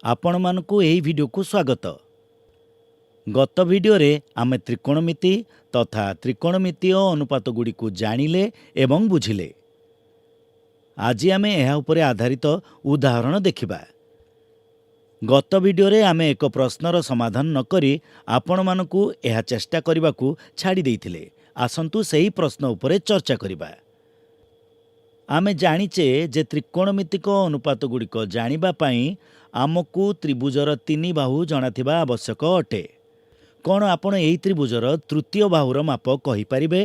आपण मानकु एही वीडियो को स्वागत। गत वीडियो रे आमे त्रिकोणमिति तथा त्रिकोणमितीय अनुपात गुडी को जानिले एवं बुझिले। आज आमे एहा उपरे आधारित उदाहरण देखिबा। गत वीडियो रे आमे एक प्रश्नर समाधान न करी आपण मानकु एहा चेष्टा करिबाकू छाड़ी देइथिले। आसंतु सही प्रश्न उपरे चर्चा करिबा। आमे जानिचे जे त्रिकोणमितिक अनुपात गुड़िक जानिबा पई आमकु त्रिभुजर तीन बाहु जणाथिबा आवश्यक अटे। कौन आपण एही त्रिभुजर तृतीय बाहुर माप कहि परिबे?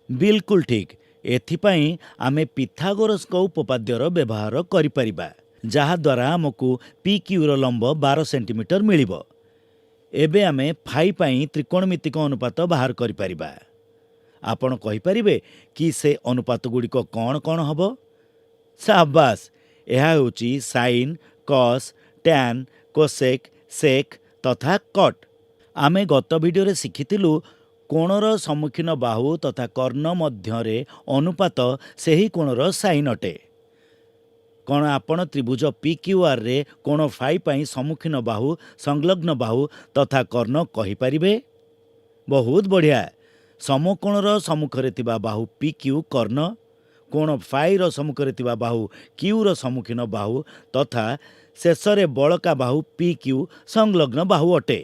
बिल्कुल ठीक। एथिपाई आमे पिथागोरस को उपपाद्यर व्यवहार करि परिबा, जहा द्वारा आमकु पी क्यू र लंब 12 सेंटीमीटर मिलिबो। एबे आमे फाई पई त्रिकोणमितिक अनुपात बाहर करि परिबा। आपण कहि परिबे कि से अनुपात गुड़िक कौन कौन हबो? शाबाश, एहा होची साइन, कॉस, टैन, कोसेक, सेक तथा कट। आमे गत वीडियो रे शिखिथिलु कोणर सम्मुखीन बाहु तथा कर्ण मध्यरे अनुपात सेही कोणर साइन अटे। कौन आपण त्रिभुज पी क्यू आर रे कोण फाई पई सम्मुखीन बाहु, संलग्न बाहु तथा कर्ण कहि परिबे? बहुत बढ़िया। समकोणर सम्मुखरे थिबा बाहु पी क्यू कर्ण, कोण फाई र सम्मुखरे थिबा बाहु क्यू र सम्मुखीन बाहु तथा शेषरे बळका बाहु पी क्यू संलग्न बाहु अटे।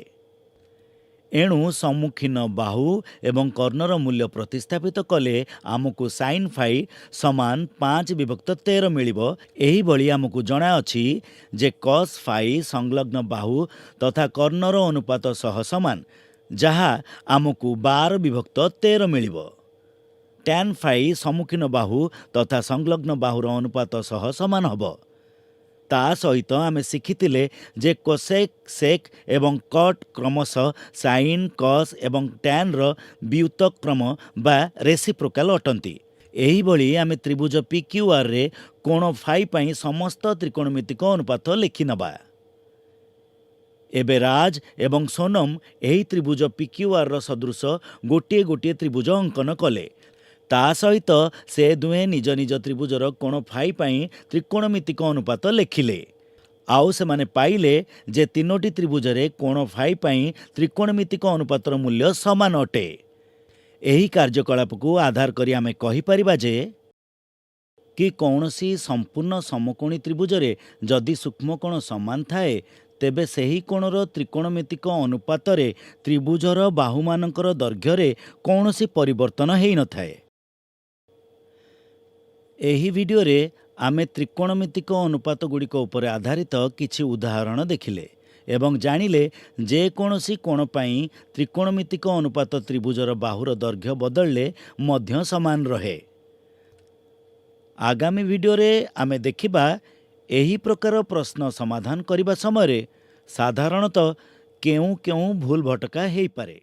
एणु सम्मुखीन बाहु एवं कर्णर मूल्य प्रतिस्थापित कले आमको साइन फाई समान 5/13 मिलिबो। एही भली आमको जणा अछि जे कॉस फाई संलग्न बाहु तथा कर्णर अनुपात सह समान, जहा आमको 12/13 मिलिबो। टैन फाई सम्मुखीन बाहु तथा संलग्न बाहुर अनुपात सह समान हबो। ता सहित आमे शिखिथिले जे कोसेक, सेक एवं कट क्रमशः साइन, कॉस एवं टैन र व्युत्क्रम क्रम बा रेसिप्रोकाल अटंती। एही भली आमे त्रिभुज पी क्यू आर रे कोण फाई पई समस्त त्रिकोणमितिक अनुपात लिखि नबा। एबे राज एवं सोनम एही त्रिभुज पी क्यू आर र सदृश गोटे गोटे त्रिभुज अंकन कले। ता सहित से दुहे निज निज त्रिभुजर कोण फाई पई त्रिकोणमितिक अनुपात लेखिले। आउ से माने पाइले जे तीनोटी त्रिभुजरे कोण फाई पई त्रिकोणमितिक अनुपातर मूल्य समान अटे। एही कार्यकलाप को आधार करी आमे कहि परिबा जे कि कौनसी संपूर्ण समकोणी त्रिभुजरे जदि सूक्ष्मकोण समान थाए तेबे सेही कोणर त्रिकोणमितिक अनुपातरे त्रिभुजर बाहुमानकर दैर्घ्यरे कौनसी परिवर्तन हेई न थाए। एही वीडियो रे आमे त्रिकोणमितिक अनुपात गुड़िक उपर आधारित किछि उदाहरण देखिले एवं जानिले जे कोनोसी कोण पई त्रिकोणमितिक अनुपात त्रिभुजर बाहुर दैर्घ्य बदलले मध्य समान रहे। आगामी वीडियो रे आमे देखिबा एही प्रकार प्रश्न समाधान करिबा समय साधारणतः केउ केउ भूल भटका हेई पारे।